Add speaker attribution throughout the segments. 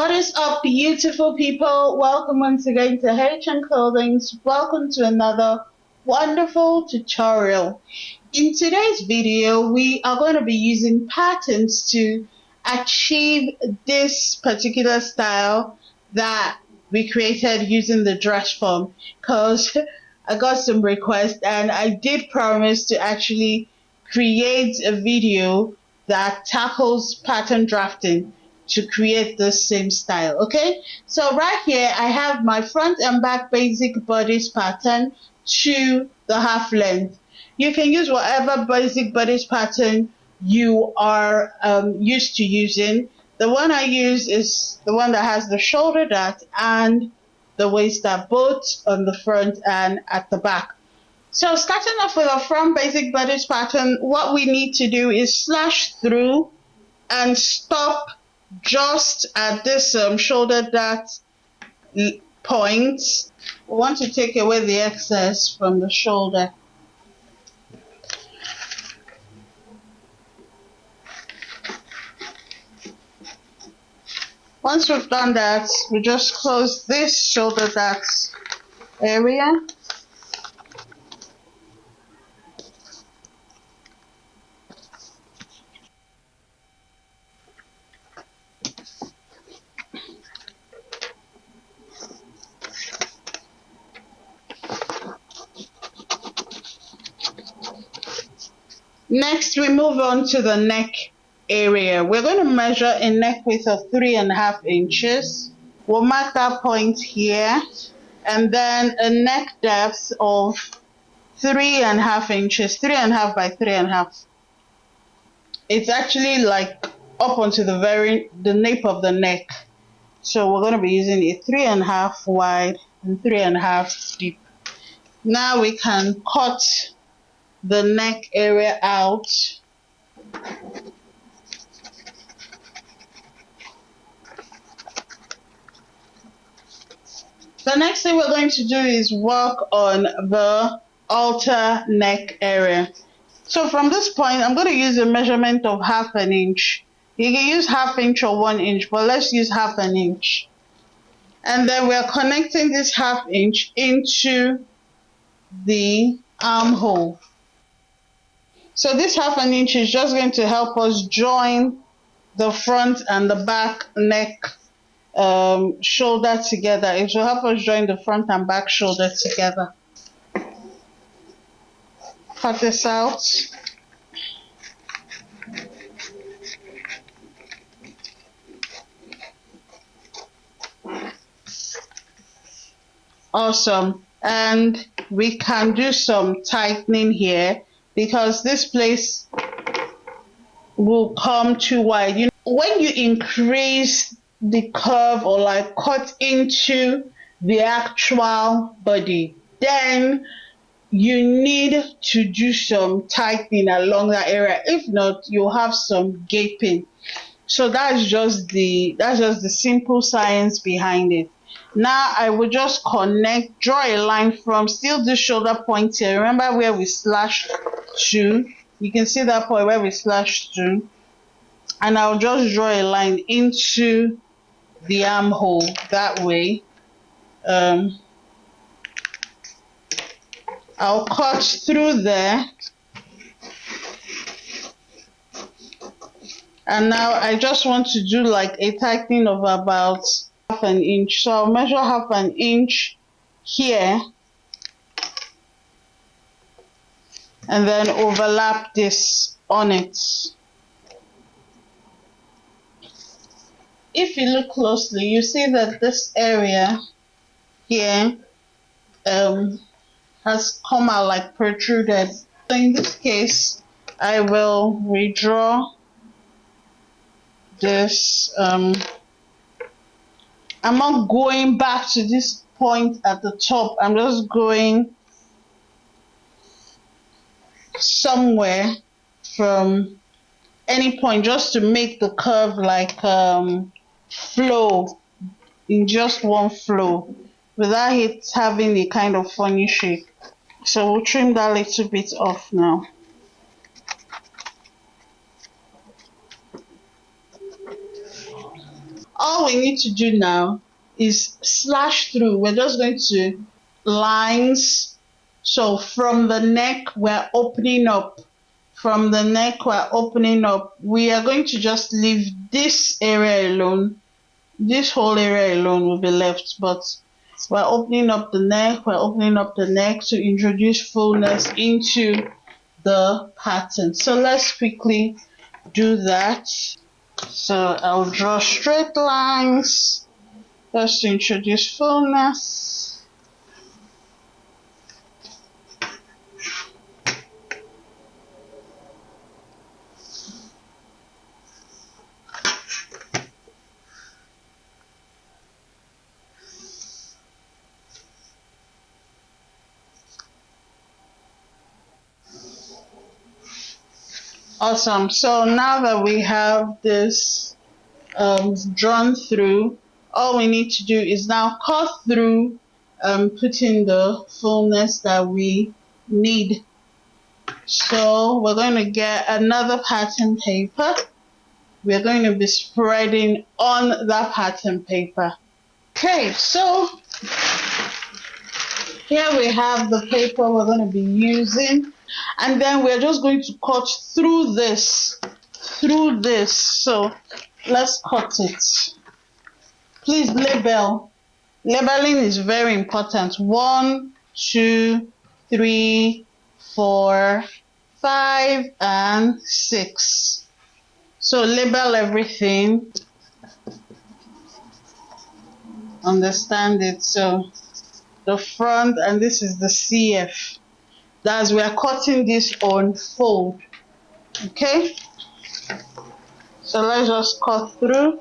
Speaker 1: What is up, beautiful people? Welcome once again to hellohnclothing. Welcome to another wonderful tutorial. In today's video, we are going to be using patterns to achieve this particular style that we created using the dress form, because I got some requests and I did promise to actually create a video that tackles pattern drafting to create the same style. Okay, so right here I have my front and back basic bodice pattern to the half length. You can use whatever basic bodice pattern you are used to using. The one I use is the one that has the shoulder dart and the waist dart, both on the front and at the back. So starting off with our front basic bodice pattern, what we need to do is slash through and stop just at this shoulder dart point. We want to take away the excess from the shoulder. Once we've done that, we just close this shoulder dart area. Next, we move on to the neck area. We're going to measure a neck width of 3.5 inches. We'll mark that point here, and then a neck depth of 3.5 inches, 3.5 by 3.5. It's actually like up onto the nape of the neck. So we're going to be using a 3.5 wide and 3.5 deep. Now we can cut the neck area out. The next thing we're going to do is work on the outer neck area. So from this point, I'm going to use a measurement of 1/2 inch. You can use 1/2 inch or 1 inch, but let's use 1/2 inch. And then we're connecting this 1/2 inch into the armhole. So this 1/2 inch is just going to help us join the front and the back neck shoulder together. It will help us join the front and back shoulder together. Cut this out. Awesome. And we can do some tightening here, because this place will come too wide. You know, when you increase the curve or like cut into the actual body, then you need to do some tightening along that area. If not, you'll have some gaping. So that's just the simple science behind it. Now I will just draw a line from still the shoulder point here. Remember where we slashed to? You can see that point where we slashed to. And I'll just draw a line into the armhole that way. I'll cut through there. And now I just want to do like a tightening of about 1/2 inch. So I'll measure 1/2 inch here and then overlap this on it. If you look closely, you see that this area here has come out like protruded. So in this case, I will redraw this. I'm not going back to this point at the top. I'm just going somewhere from any point just to make the curve like flow in just one flow without it having a kind of funny shape. So we'll trim that little bit off now.
Speaker 2: all
Speaker 1: we need to do now is slash through. We're just going to lines. So from the neck, we're opening up. From the neck, we're opening up. We are going to just leave this area alone. This whole area alone will be left, but we're opening up the neck. We're opening up the neck to introduce fullness into the pattern. So let's quickly do that. So I'll draw straight lines just to introduce fullness. Awesome. So now that we have this drawn through, all we need to do is now cut through, put in the fullness that we need. So we're going to get another pattern paper. We're going to be spreading on that pattern paper. Okay, so here we have the paper we're going to be using, and then we're just going to cut through this. So let's cut it. Please label. Labeling is very important. 1, 2, 3, 4, 5, and 6. So label everything. Understand it. So the front, and this is the CF. That's we are cutting this on fold. Okay. So let's just cut through.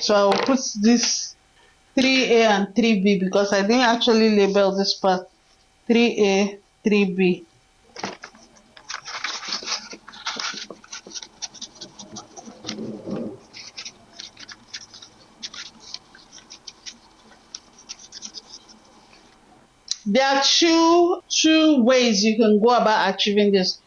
Speaker 1: So I'll put this 3A and 3B because I didn't actually label this part. 3A, 3B. There are two ways you can go about achieving this.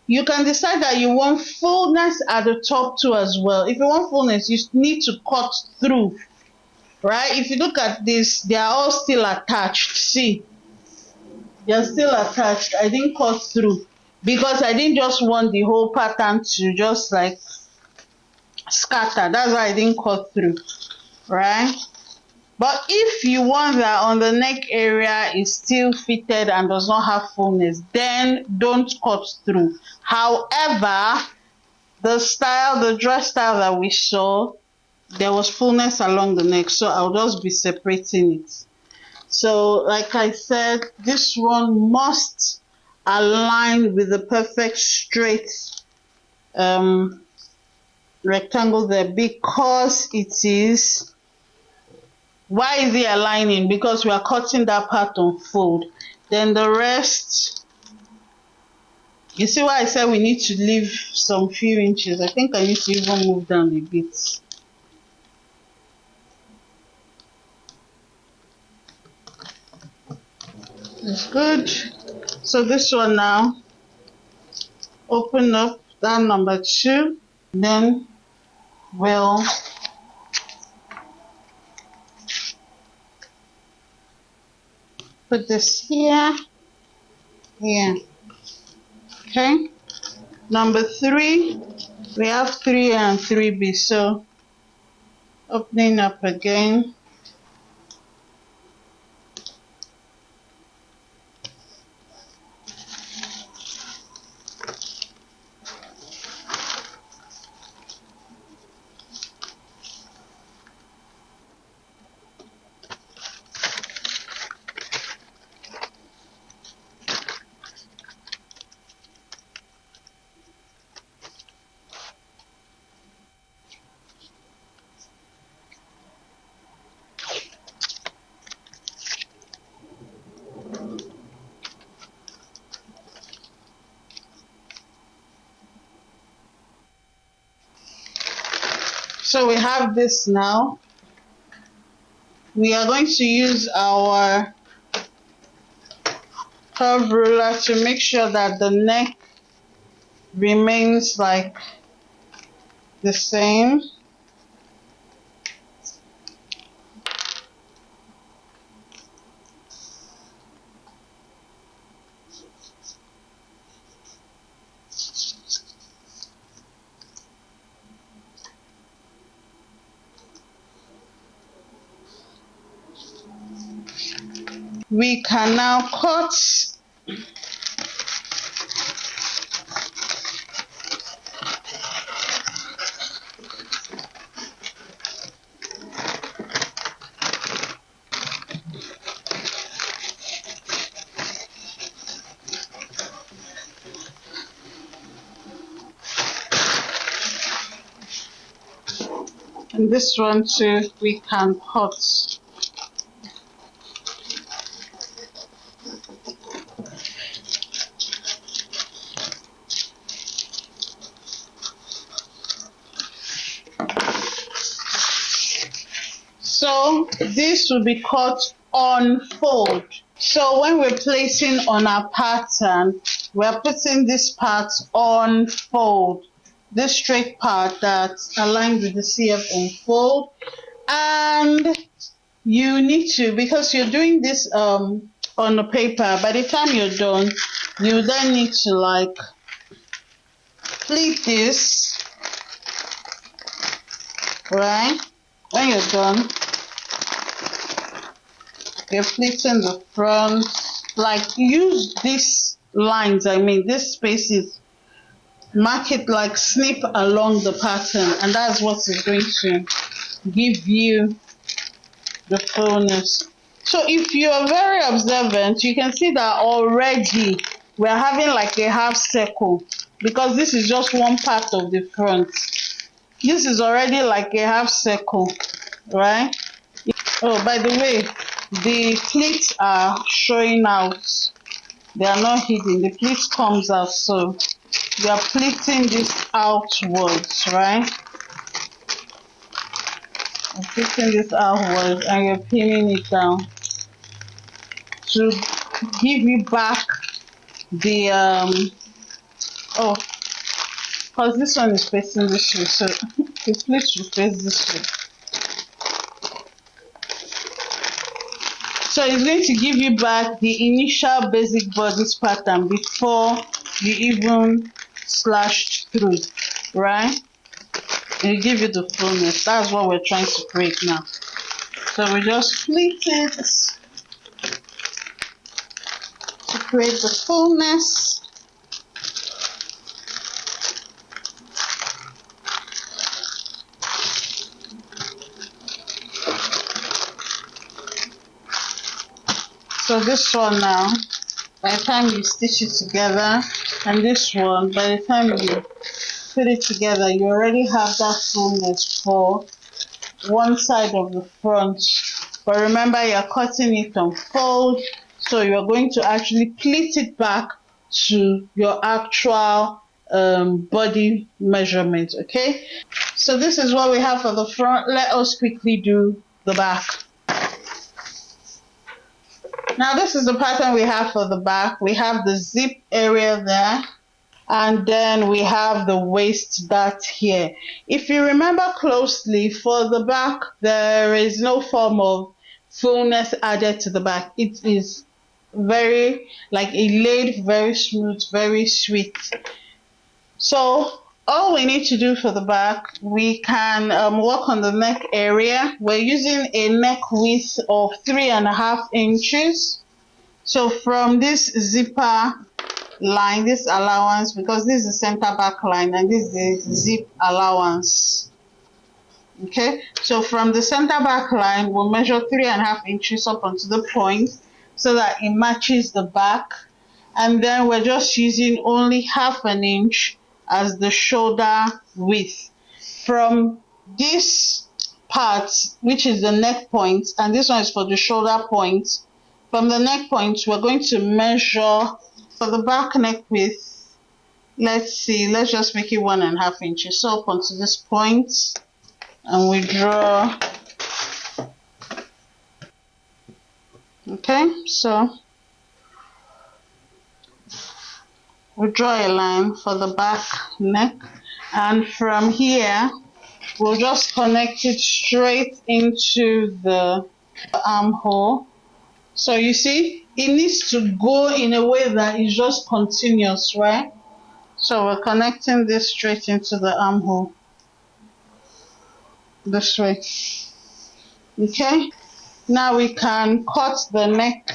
Speaker 1: You can decide that you want fullness at the top too as well. If you want fullness, you need to cut through, right? If you look at this, they are all still attached. See, they are still attached. I didn't cut through because I didn't just want the whole pattern to just like scatter. That's why I didn't cut through, right? But if you want that on the neck area is still fitted and does not have fullness, then don't cut through. However, the dress style that we saw, there was fullness along the neck, so I'll just be separating it. So like I said, this one must align with the perfect straight rectangle there, because it is. Why is it aligning? Because we are cutting that part on fold. Then the rest, you see why I said we need to leave some few inches. I think I need to even move down a bit. It's good. So this one now, open up that number 2, then we'll put this here. Okay. Number 3, we have 3 and 3B. So opening up again. So we have this now. We are going to use our curve ruler to make sure that the neck remains like the same. We can now cut. And this one too, we can cut. So this will be cut on fold. So when we're placing on our pattern, we're putting this part on fold, this straight part that's aligned with the CF on fold. And you need to, because you're doing this on the paper, by the time you're done, you then need to like pleat this, right? When you're done, you're pleating the front, like use these lines, these spaces, mark it, like snip along the pattern, and that's what is going to give you the fullness. So if you are very observant, you can see that already we're having like a half circle, because this is just one part of the front. This is already like a half circle, right? Oh, by the way, the pleats are showing out. They are not hidden. The pleat comes out, so we are pleating this outwards, right? I'm pleating this outwards, and you're pinning it down to give you back the oh, because this one is facing this way, so the pleat will face this way. So it's going to give you back the initial basic bodice pattern before you even slashed through, right? It'll give you the fullness. That's what we're trying to create now. So we just pleat it to create the fullness. So this one now, by the time you stitch it together, and this one, by the time you put it together, you already have that fullness for one side of the front. But remember, you're cutting it on fold, so you're going to actually pleat it back to your actual body measurement, okay? So this is what we have for the front. Let us quickly do the back. Now this is the pattern we have for the back. We have the zip area there, and then we have the waist dart here. If you remember closely, for the back, there is no form of fullness added to the back. It is very, like a laid, very smooth, very sweet. So all we need to do for the back, we can work on the neck area. We're using a neck width of 3.5 inches. So from this zipper line, this allowance, because this is the center back line and this is the zip allowance. Okay, so from the center back line, we'll measure 3.5 inches up onto the point so that it matches the back. And then we're just using only 0.5 inch as the shoulder width from this part, which is the neck point, and this one is for the shoulder point. From the neck point, we're going to measure for the back neck width. Let's just make it 1.5 inches. So up onto this point, and we draw. Okay, so we draw a line for the back neck, and from here we'll just connect it straight into the armhole. So you see, it needs to go in a way that is just continuous, right? So we're connecting this straight into the armhole this way. Okay, now we can cut the neck.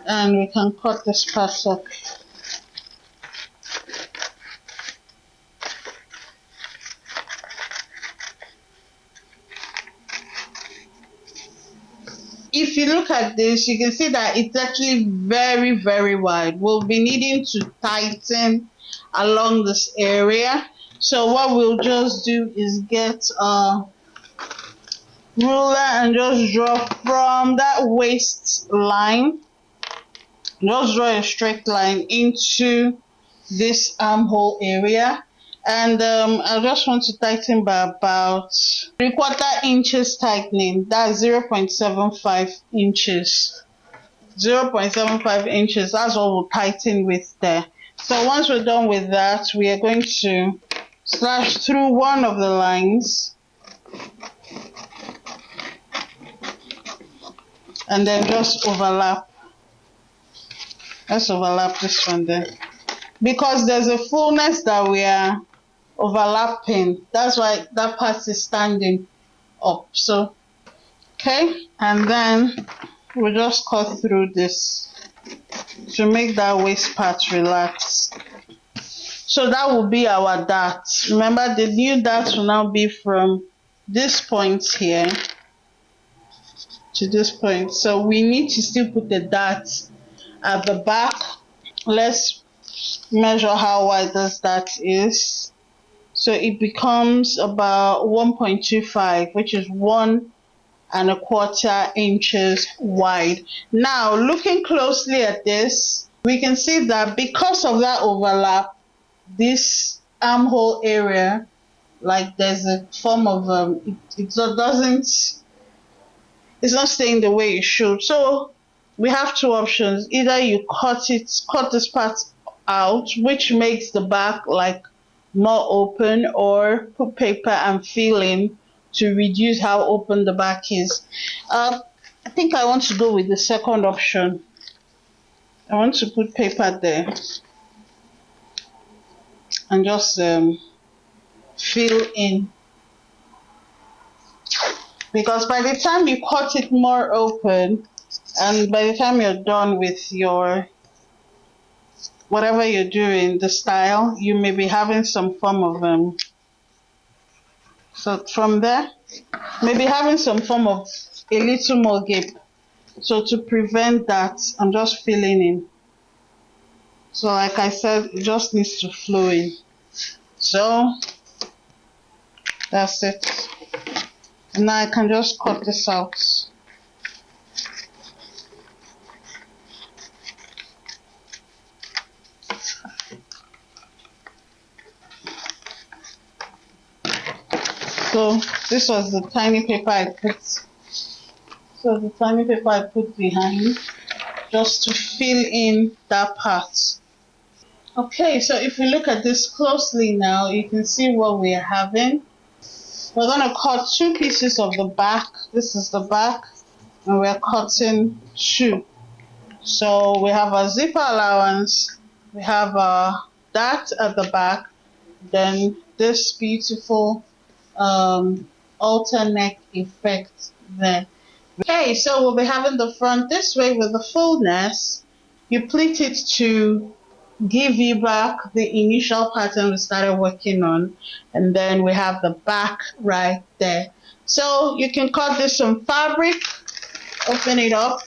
Speaker 1: And we can cut this part up. If you look at this, you can see that it's actually very, very wide. We'll be needing to tighten along this area. So what we'll just do is get a ruler and just draw from that waist line. Just draw a straight line into this armhole area. And I just want to tighten by about 3/4 inches tightening. That's 0.75 inches. 0.75 inches. That's what we'll tighten with there. So once we're done with that, we are going to slash through one of the lines. And then just overlap. Let's overlap this one there. Because there's a fullness that we are overlapping, that's why that part is standing up. So okay, and then we'll just cut through this to make that waist part relax. So that will be our dart. Remember, the new dart will now be from this point here to this point. So we need to still put the dart at the back. Let's measure how wide this dart is. So it becomes about 1.25, which is 1¼ inches wide. Now, looking closely at this, we can see that because of that overlap, this armhole area, like there's a form of it's not staying the way it should. So we have two options. Either you cut this part out, which makes the back like more open, or put paper and fill in to reduce how open the back is. I think I want to go with the second option. I want to put paper there and just fill in, because by the time you cut it more open and by the time you're done with your whatever you're doing, the style, you may be having some form of so from there, maybe having some form of a little more gape. So to prevent that, I'm just filling in. So like I said, it just needs to flow in. So that's it. And now I can just cut this out. So this was the tiny paper I put. So the tiny paper I put behind, just to fill in that part. Okay, so if we look at this closely now, you can see what we are having. We're going to cut two pieces of the back. This is the back, and we're cutting two. So we have a zipper allowance, we have a dart at the back, then this beautiful alter neck effect there. Okay, so we'll be having the front this way with the fullness. You pleat it to give you back the initial pattern we started working on, and then we have the back right there. So you can cut this some fabric, open it up.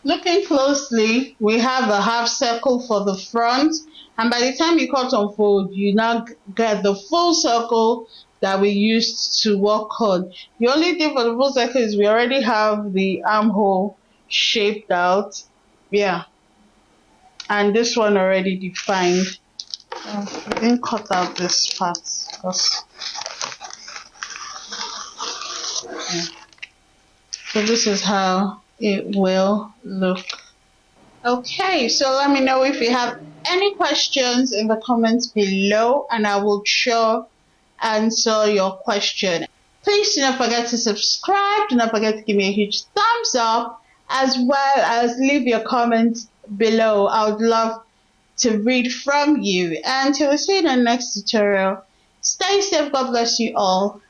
Speaker 1: Looking closely, we have a half circle for the front, and by the time you cut and fold, you now get the full circle that we used to work on. The only thing for the full circle is we already have the armhole shaped out, Yeah, and this one already defined. I didn't cut out this part because yeah. So this is how it will look. Okay, so let me know if you have any questions in the comments below, and I will sure answer your question. Please do not forget to subscribe. Do not forget to give me a huge thumbs up, as well as leave your comments below. I would love to read from you. And till we see you in the next tutorial, stay safe. God bless you all.